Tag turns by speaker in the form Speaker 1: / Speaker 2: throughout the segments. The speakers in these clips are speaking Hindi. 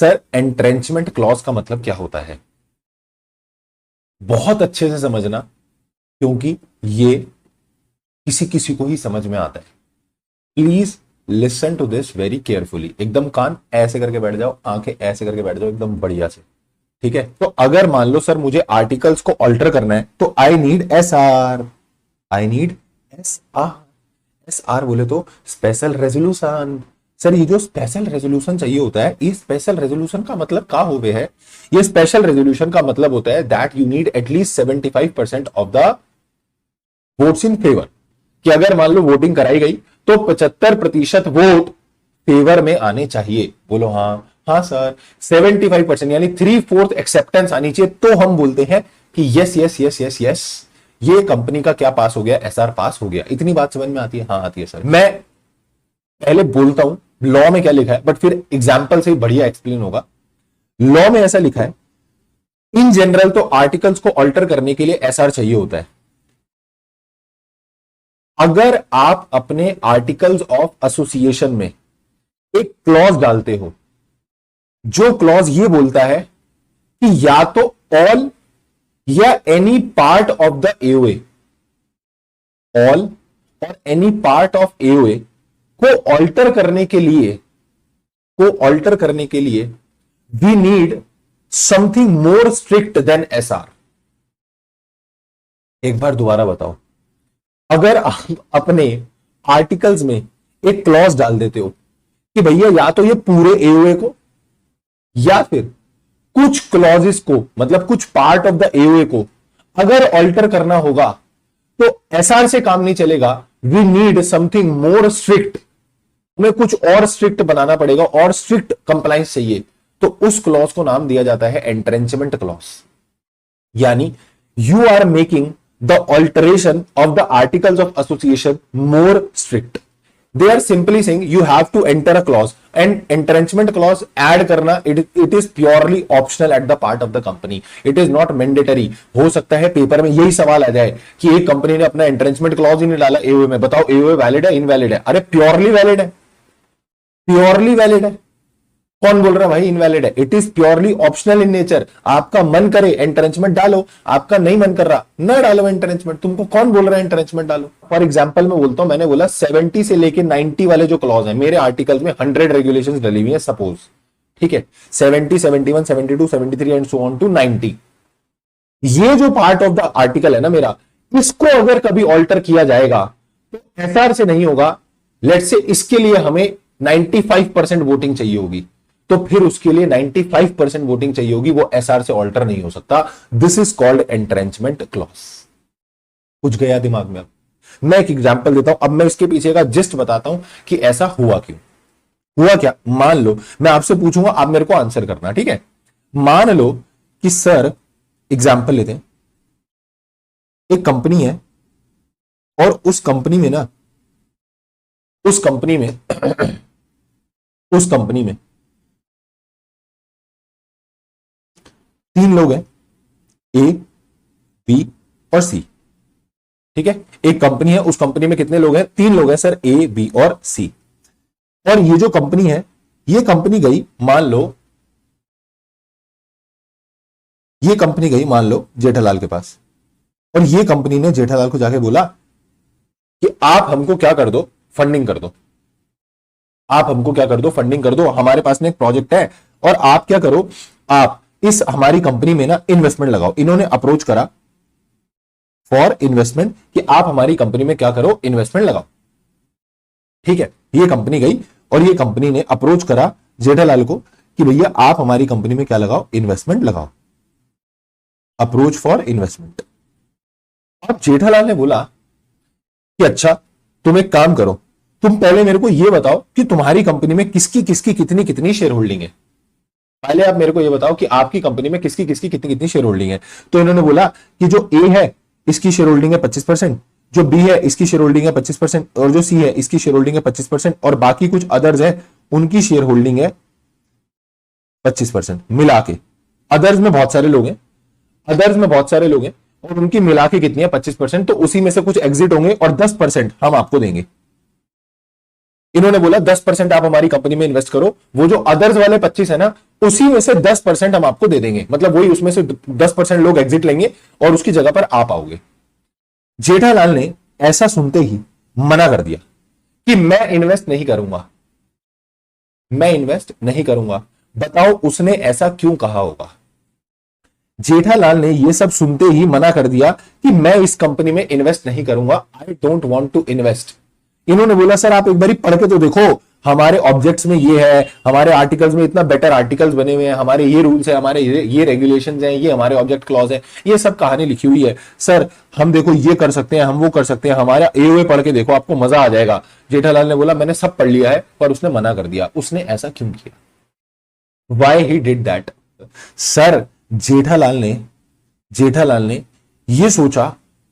Speaker 1: सर एंट्रेंचमेंट क्लॉज का मतलब क्या होता है? बहुत अच्छे से समझना, क्योंकि ये किसी किसी को ही समझ में आता है। Please listen to this very carefully. एकदम कान ऐसे करके बैठ जाओ, आंखें ऐसे करके बैठ जाओ एकदम बढ़िया से, ठीक है? तो अगर मान लो सर मुझे आर्टिकल्स को ऑल्टर करना है तो I need S R. I need S R. S R बोले तो स्पेशल रेजोल्यूशन। सर ये जो स्पेशल रेजोल्यूशन चाहिए होता है, ये स्पेशल रेजोल्यूशन का मतलब क्या हो गया है? ये स्पेशल रेजोल्यूशन का मतलब होता है that you need at least 75% of the votes in favour. कि अगर मान लो वोटिंग कराई गई तो 75% वोट फेवर में आने चाहिए। बोलो हाँ। हाँ सर 75% यानी 3/4 एक्सेप्टेंस आनी चाहिए, तो हम बोलते हैं कि yes yes yes yes yes ये कंपनी का क्या पास हो गया, एसआर पास हो गया। इतनी बात समझ में आती है? हाँ आती है सर। मैं पहले बोलता हूं लॉ में क्या लिखा है, बट फिर एग्जाम्पल से बढ़िया एक्सप्लेन होगा। लॉ में ऐसा लिखा है, इन जनरल तो आर्टिकल्स को ऑल्टर करने के लिए एसआर चाहिए होता है। अगर आप अपने आर्टिकल्स ऑफ एसोसिएशन में एक क्लॉज डालते हो, जो क्लॉज ये बोलता है कि या तो ऑल या any part of the AOA, all और एनी पार्ट ऑफ एओए को ऑल्टर करने के लिए we need something more strict than SR. एक बार दोबारा बताओ, अगर आप अपने आर्टिकल्स में एक क्लॉज डाल देते हो कि भैया या तो ये पूरे एओए को या फिर कुछ क्लॉजेस को, मतलब कुछ पार्ट ऑफ द एओए को अगर ऑल्टर करना होगा तो एसआर से काम नहीं चलेगा, we need something more strict. हमें कुछ और स्ट्रिक्ट बनाना पड़ेगा और स्ट्रिक्ट कंप्लायंस चाहिए, तो उस क्लॉज को नाम दिया जाता है एंट्रेंचमेंट क्लॉज। यानी you are making the alteration of the articles of association more strict. They are simply saying you have to enter a clause, and entrenchment clause add करना it is purely optional at the part of the company, it is not mandatory. हो सकता है पेपर में यही सवाल आ जाए कि एक कंपनी ने अपना एंट्रेंचमेंट क्लॉज ही नहीं डाला एओए में, बताओ एओए वैलिड है इनवैलिड है? अरे प्योरली वैलिड है, प्योरली वैलिड है। कौन बोल रहा है भाई इनवैलिड है? It is purely optional in nature. आपका मन करे एंट्रेंचमेंट डालो, आपका नहीं मन कर रहा ना डालो एंट्रेंचमेंट। तुमको कौन बोल रहा है एंट्रेंचमेंट डालो? फॉर एग्जांपल मैं बोलता हूं, मैंने बोला 70 से लेके 90 वाले जो क्लॉज है मेरे आर्टिकल्स में 100 रेगुलेशंस डली हुई है सपोज, ठीक है? 70, 71, 72, 73 एंड सो ऑन टू 90। ये जो पार्ट ऑफ द आर्टिकल है ना मेरा, इसको अगर कभी ऑल्टर किया जाएगा तो एसआर से नहीं होगा। लेट्स से इसके लिए हमें 95% वोटिंग चाहिए होगी, तो फिर उसके लिए 95% वोटिंग चाहिए होगी, वो एसआर से ऑल्टर नहीं हो सकता। This is called entrenchment clause. कुछ गया दिमाग में? अब मैं एक एग्जांपल देता हूं, अब मैं इसके पीछे का जिस्ट बताता हूं कि ऐसा हुआ क्यों। हुआ क्या, मान लो मैं आपसे पूछूंगा, आप मेरे को आंसर करना, ठीक है? मान लो कि सर एग्जांपल लेते हैं, एक कंपनी है और उस कंपनी में ना, उस कंपनी में 3 लोग हैं, ए बी और सी, ठीक है? एक कंपनी है, उस कंपनी में कितने लोग हैं? 3 लोग हैं सर, ए बी और सी। और ये जो कंपनी है, ये कंपनी गई मान लो जेठालाल के पास, और ये कंपनी ने जेठालाल को जाके बोला कि आप हमको क्या कर दो, फंडिंग कर दो। आप हमको क्या कर दो, फंडिंग कर दो। हमारे पास में एक प्रोजेक्ट है और आप क्या करो, आप इस हमारी कंपनी में ना इन्वेस्टमेंट लगाओ। इन्होंने अप्रोच करा फॉर इन्वेस्टमेंट कि आप हमारी कंपनी में क्या करो, इन्वेस्टमेंट लगाओ, ठीक है? ये कंपनी गई और ये कंपनी ने अप्रोच करा जेठालाल को कि भैया आप हमारी कंपनी में क्या लगाओ, इन्वेस्टमेंट लगाओ, अप्रोच फॉर इन्वेस्टमेंट। अब जेठालाल ने बोला कि अच्छा तुम एक काम करो, तुम पहले मेरे को यह बताओ कि तुम्हारी कंपनी में किसकी किसकी कितनी कितनी शेयर होल्डिंग है। पहले आप मेरे को यह बताओ कि आपकी कंपनी में किसकी किसकी कितनी कितनी शेयर होल्डिंग है। तो इन्होंने बोला कि जो ए है इसकी शेयर होल्डिंग है 25%, जो बी है इसकी शेयर होल्डिंग है 25%, और जो सी है इसकी शेयर होल्डिंग है 25%, और बाकी कुछ अदर्स है उनकी शेयर होल्डिंग है 25% मिला के। अदर्स में बहुत सारे लोग हैं, और उनकी मिला के कितनी है 25%, तो उसी में से कुछ एग्जिट होंगे और 10% हम आपको देंगे। इन्होंने बोला 10% आप हमारी कंपनी में इन्वेस्ट करो, वो जो अदर्स वाले 25 है ना, उसी में से 10% हम आपको दे देंगे, मतलब वही उसमें से 10% लोग एग्जिट लेंगे और उसकी जगह पर आप आओगे। जेठालाल ने ऐसा सुनते ही मना कर दिया कि मैं इन्वेस्ट नहीं करूंगा, मैं इन्वेस्ट नहीं करूंगा। बताओ उसने ऐसा क्यों कहा होगा? जेठालाल ने यह सब सुनते ही मना कर दिया कि मैं इस कंपनी में इन्वेस्ट नहीं करूंगा, I don't want to invest. इन्होंने बोला सर आप एक बार पढ़ के तो देखो, हमारे ऑब्जेक्ट्स में ये है, हमारे आर्टिकल्स में इतना बेटर आर्टिकल्स बने हुए हैं, हमारे ये रूल्स है, हमारे ये रेगुलेशंस हैं, ये हमारे ऑब्जेक्ट क्लॉज है, ये सब कहानी लिखी हुई है सर, हम देखो ये कर सकते हैं, हम वो कर सकते हैं, हमारा एओए पढ़ के देखो आपको मजा आ जाएगा। जेठालाल ने बोला मैंने सब पढ़ लिया है, पर उसने मना कर दिया। उसने ऐसा क्यों किया? Why he did that? Sir Jethalal ने यह सोचा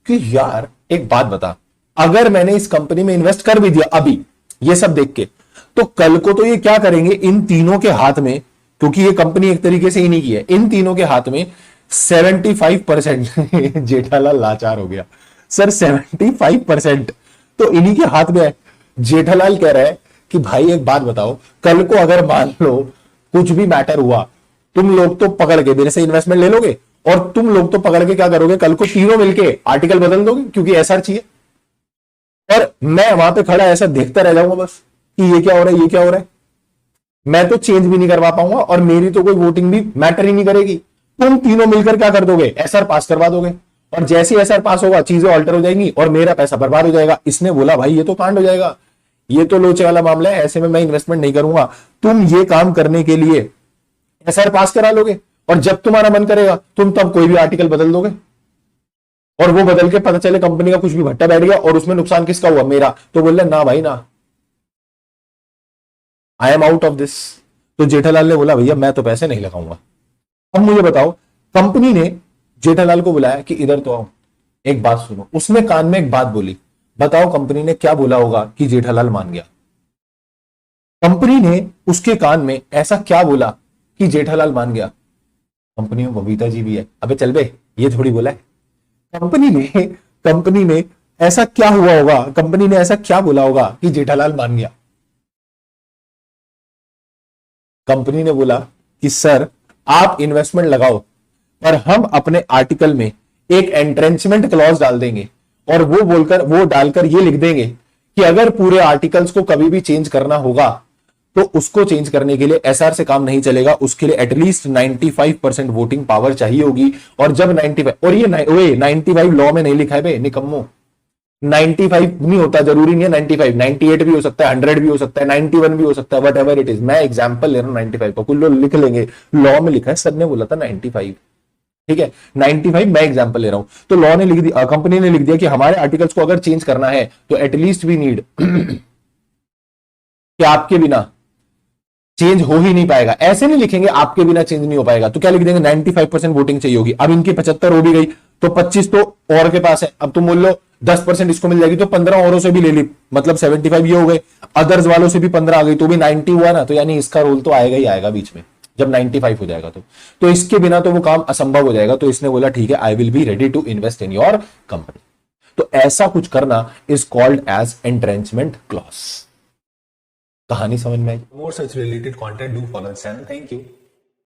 Speaker 1: कि यार एक बात बता, अगर मैंने इस कंपनी में इन्वेस्ट कर भी दिया अभी ये सब देख के, तो कल को तो ये क्या करेंगे, इन तीनों के हाथ में, क्योंकि ये कंपनी एक तरीके से इन्हीं की है, इन तीनों के हाथ में 75% जेठालाल लाचार हो गया। सर 75% तो इन्हीं के हाथ में है। जेठालाल कह रहा है कि भाई एक बात बताओ, कल को अगर मान लो कुछ भी मैटर हुआ, तुम लोग तो पकड़ के मेरे से इन्वेस्टमेंट ले लोगे, और तुम लोग तो पकड़ के क्या करोगे, कल को तीनों मिलके आर्टिकल बदल दोगे क्योंकि एसआर चाहिए, और मैं वहां पे खड़ा ऐसा देखता रह जाऊंगा बस कि ये क्या हो रहा है, ये क्या हो रहा है। मैं तो चेंज भी नहीं करवा पाऊंगा और मेरी तो कोई वोटिंग भी मैटर ही नहीं करेगी। तुम तीनों मिलकर क्या कर दोगे, एसआर पास करवा दोगे, और जैसे ही एसआर पास होगा चीजें ऑल्टर हो जाएंगी और मेरा पैसा बर्बाद हो जाएगा। इसने बोला भाई ये तो कांड हो जाएगा, ये तो लोचे वाला मामला है, ऐसे में मैं इन्वेस्टमेंट नहीं करूंगा। तुम ये काम करने के लिए एसआर पास करा लोगे, और जब तुम्हारा मन करेगा तुम तब कोई भी आर्टिकल बदल दोगे, और वो बदल के पता चले कंपनी का कुछ भी भट्टा बैठ गया और उसमें नुकसान किसका हुआ, मेरा, तो बोल रहे ना भाई ना, I am out of this. तो जेठालाल ने बोला भैया मैं तो पैसे नहीं लगाऊंगा। अब मुझे बताओ, कंपनी ने जेठालाल को बुलाया कि इधर तो आओ, एक बात सुनो। उसने कान में एक बात बोली, बताओ कंपनी ने क्या बोला होगा कि जेठालाल मान गया? कंपनी ने उसके कान में ऐसा क्या बोला कि जेठालाल मान गया? कंपनी में बबीता जी भी है, अबे चल बे, ये थोड़ी बोला है। कंपनी ने ऐसा क्या हुआ होगा, कंपनी ने ऐसा क्या बोला होगा कि जेठालाल मान गया? कंपनी ने बोला कि सर आप इन्वेस्टमेंट लगाओ, पर हम अपने आर्टिकल में एक एंट्रेंचमेंट क्लॉज डाल देंगे, और वो डालकर ये लिख देंगे कि अगर पूरे आर्टिकल्स को कभी भी चेंज करना होगा तो उसको चेंज करने के लिए एसआर से काम नहीं चलेगा, उसके लिए एटलीस्ट 95% वोटिंग पावर चाहिए होगी। और जब 95, और ये 95 लॉ में नहीं लिखा है बे निकम्मो, 95 नहीं होता, जरूरी नहीं है 95, 98 भी हो सकता है, 100 भी हो सकता है, 91 भी हो सकता है, वट एवर इट इज। मैं एग्जाम्पल ले रहा हूं 95 का, कुछ लोग लिख लेंगे, लॉ में लिखा है, सर ने बोला था 95, ठीक है 95, मैं एग्जाम्पल ले रहा हूं। तो लॉ ने लिख दिया, कंपनी ने लिख दिया कि हमारे आर्टिकल्स को अगर चेंज करना है तो एटलीस्ट वी नीड कि आपके बिना चेंज हो ही नहीं पाएगा। ऐसे नहीं लिखेंगे आपके बिना चेंज नहीं हो पाएगा, तो क्या लिख देंगे 95% वोटिंग चाहिए होगी। अब इनकी 75 हो भी गई तो 25 तो और के पास है, अब तुम बोल लो 10% इसको मिल जाएगी, तो 15 औरों से भी ले ली, मतलब 75 ये हो गए, अदर्स वालों से भी 15 आ गई, तो भी 90 हुआ ना। तो यानी इसका रोल तो आएगा ही आएगा बीच में जब 95 हो जाएगा तो इसके बिना तो वो काम असंभव हो जाएगा। तो इसने बोला ठीक है, I will be ready to invest in your company. तो ऐसा कुछ करना is called as entrenchment clause. कहानी समझ में आई? More such related content do follow channel. Thank you.